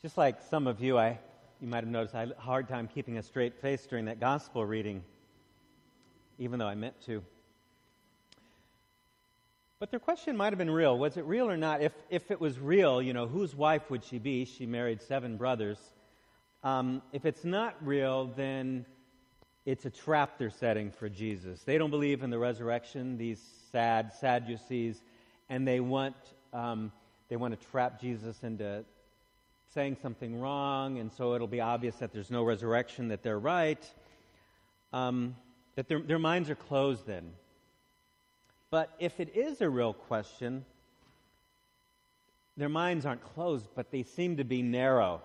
Just like some of you, you might have noticed I had a hard time keeping a straight face during that gospel reading, even though I meant to. But their question might have been real. Was it real or not? If it was real, whose wife would she be? She married 7 brothers. If it's not real, then it's a trap they're setting for Jesus. They don't believe in the resurrection, these Sadducees, and they want to trap Jesus into saying something wrong, and so it'll be obvious that there's no resurrection, that they're right, that their minds are closed then. But if it is a real question, their minds aren't closed, but they seem to be narrow.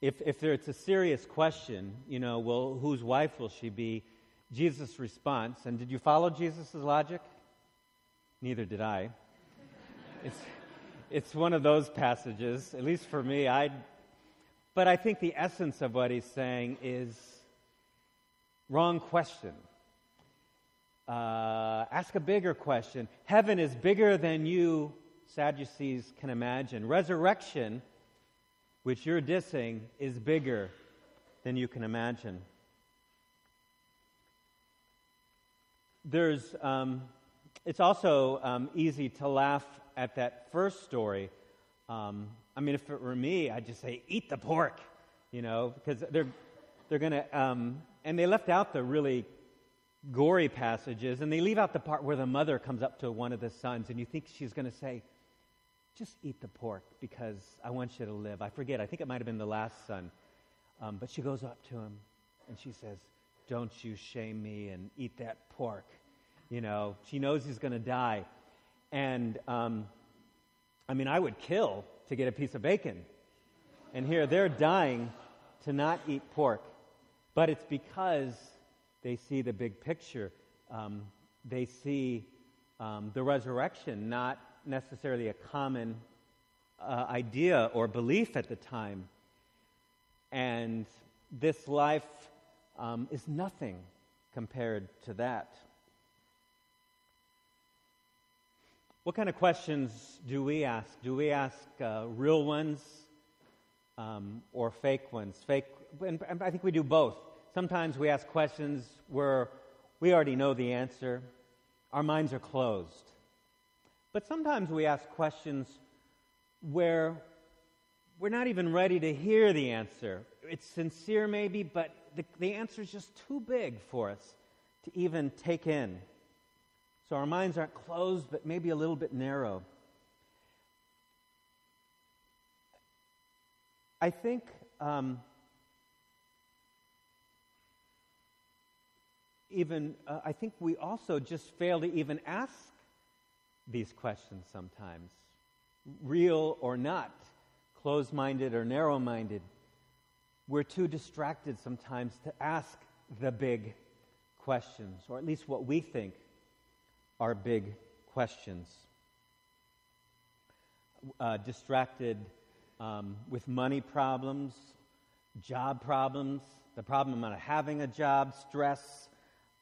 If it's a serious question, well, whose wife will she be? Jesus' response, and did you follow Jesus' logic? Neither did I. It's one of those passages, at least for me. But I think the essence of what he's saying is wrong question. Ask a bigger question. Heaven is bigger than you, Sadducees, can imagine. Resurrection, which you're dissing, is bigger than you can imagine. It's also easy to laugh at that first story. If it were me, I'd just say, eat the pork, because they're going to, and they left out the really gory passages, and they leave out the part where the mother comes up to one of the sons, and you think she's going to say, just eat the pork because I want you to live. I forget, I think it might have been the last son. But she goes up to him, and she says, don't you shame me and eat that pork. She knows he's going to die. And, I would kill to get a piece of bacon. And here they're dying to not eat pork. But it's because they see the big picture. They see the resurrection, not necessarily a common idea or belief at the time. And this life is nothing compared to that. What kind of questions do we ask? Do we ask real ones or fake ones? And I think we do both. Sometimes we ask questions where we already know the answer. Our minds are closed. But sometimes we ask questions where we're not even ready to hear the answer. It's sincere maybe, but the answer is just too big for us to even take in. So our minds aren't closed, but maybe a little bit narrow. I think I think we also just fail to even ask these questions sometimes, real or not, closed-minded or narrow-minded. We're too distracted sometimes to ask the big questions, or at least what we think are big questions. Distracted with money problems, job problems, the problem of having a job, stress,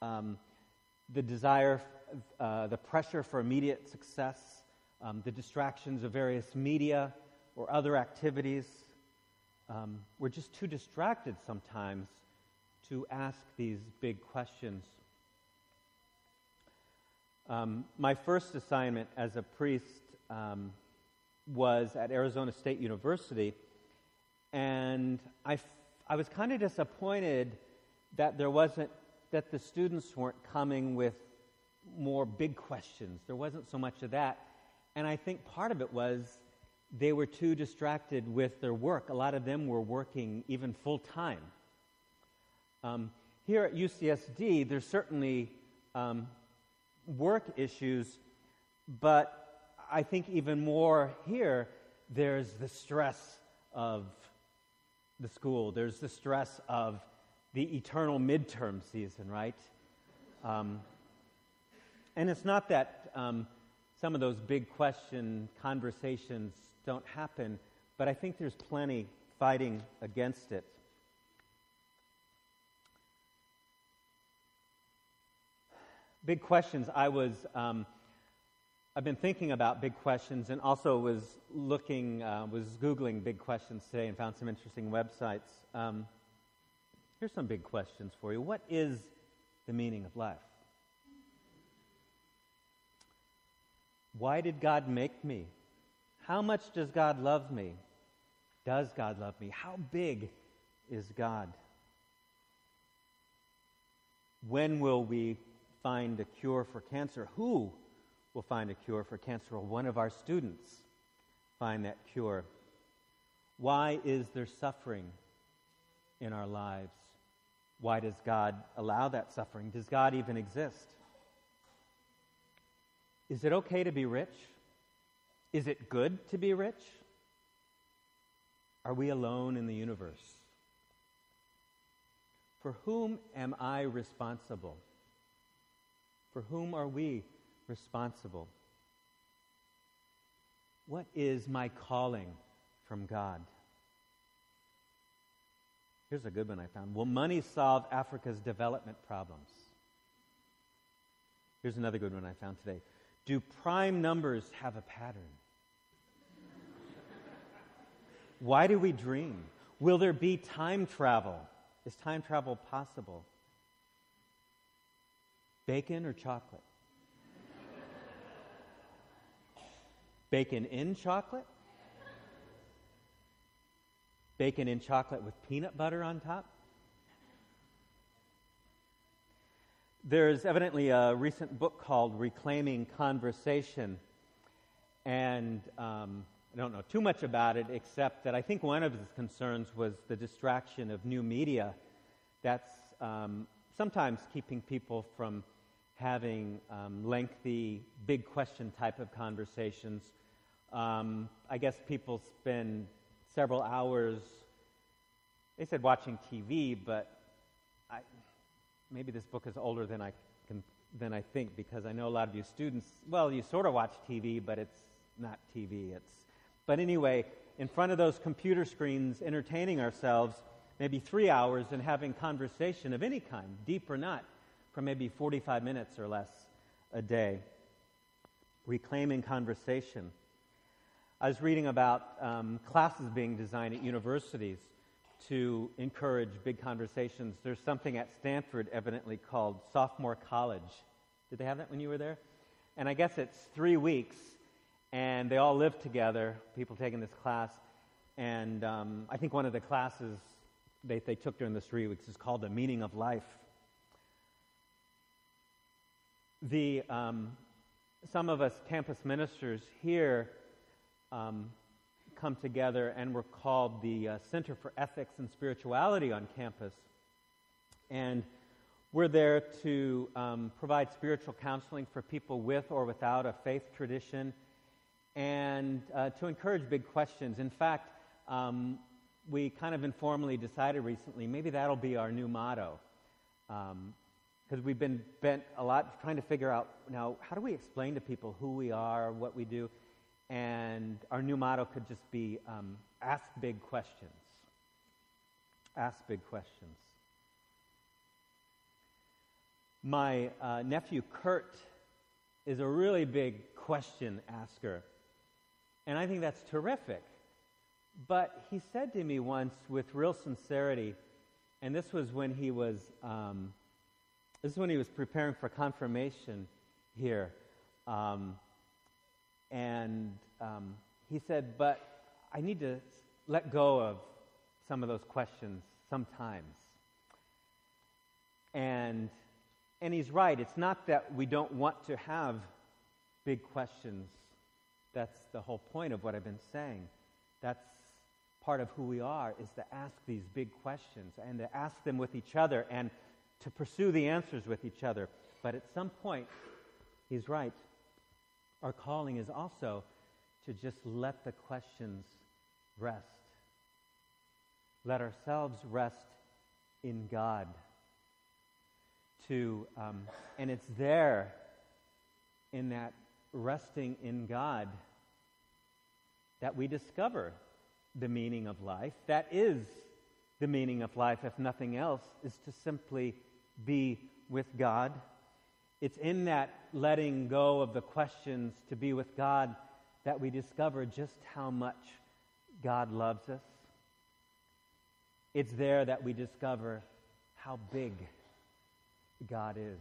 the desire, the pressure for immediate success, the distractions of various media or other activities. We're just too distracted sometimes to ask these big questions. My first assignment as a priest was at Arizona State University, and I was kind of disappointed that that the students weren't coming with more big questions. There wasn't so much of that, and I think part of it was they were too distracted with their work. A lot of them were working even full time. Here at UCSD, there's certainly work issues, but I think even more here, there's the stress of the school. There's the stress of the eternal midterm season, right? And it's not that some of those big question conversations don't happen, but I think there's plenty fighting against it. Big questions. I was I've been thinking about big questions and also was Googling big questions today and found some interesting websites. Here's some big questions for you. What is the meaning of life? Why did God make me? How much does God love me? Does God love me? How big is God? When will we find a cure for cancer? Who will find a cure for cancer? Will one of our students find that cure? Why is there suffering in our lives? Why does God allow that suffering? Does God even exist? Is it okay to be rich? Is it good to be rich? Are we alone in the universe? For whom am I responsible? For whom are we responsible? What is my calling from God? Here's a good one I found. Will money solve Africa's development problems? Here's another good one I found today. Do prime numbers have a pattern? Why do we dream? Will there be time travel? Is time travel possible? Bacon or chocolate? Bacon in chocolate? Bacon in chocolate with peanut butter on top? There's evidently a recent book called Reclaiming Conversation, and I don't know too much about it, except that I think one of his concerns was the distraction of new media that's sometimes keeping people from having lengthy, big question type of conversations. I guess people spend several hours, they said watching TV, but maybe this book is older than I think, because I know a lot of you students, well, you sort of watch TV, but it's not TV. But anyway, in front of those computer screens, entertaining ourselves maybe 3 hours and having conversation of any kind, deep or not, for maybe 45 minutes or less a day. Reclaiming conversation. I was reading about classes being designed at universities to encourage big conversations. There's something at Stanford evidently called sophomore college. Did they have that when you were there? And I guess it's 3 weeks, and they all live together, people taking this class, and I think one of the classes they took during those 3 weeks is called The Meaning of Life. Some of us campus ministers here come together, and we're called the Center for Ethics and Spirituality on campus. And we're there to provide spiritual counseling for people with or without a faith tradition, and to encourage big questions. In fact, we kind of informally decided recently maybe that'll be our new motto, because we've been bent a lot trying to figure out, now, how do we explain to people who we are, what we do? And our new motto could just be, ask big questions. Ask big questions. My nephew Kurt is a really big question asker, and I think that's terrific. But he said to me once with real sincerity, and this was when he was preparing for confirmation here, and he said, but I need to let go of some of those questions sometimes. And he's right. It's not that we don't want to have big questions. That's the whole point of what I've been saying. That's part of who we are, is to ask these big questions and to ask them with each other and to pursue the answers with each other. But at some point, he's right. Our calling is also to just let the questions rest. Let ourselves rest in God. And it's there, in that resting in God, that we discover the meaning of life. That is the meaning of life, if nothing else, is to simply be with God It's in that letting go of the questions to be with God that we discover just how much God loves us. It's there that we discover how big God is.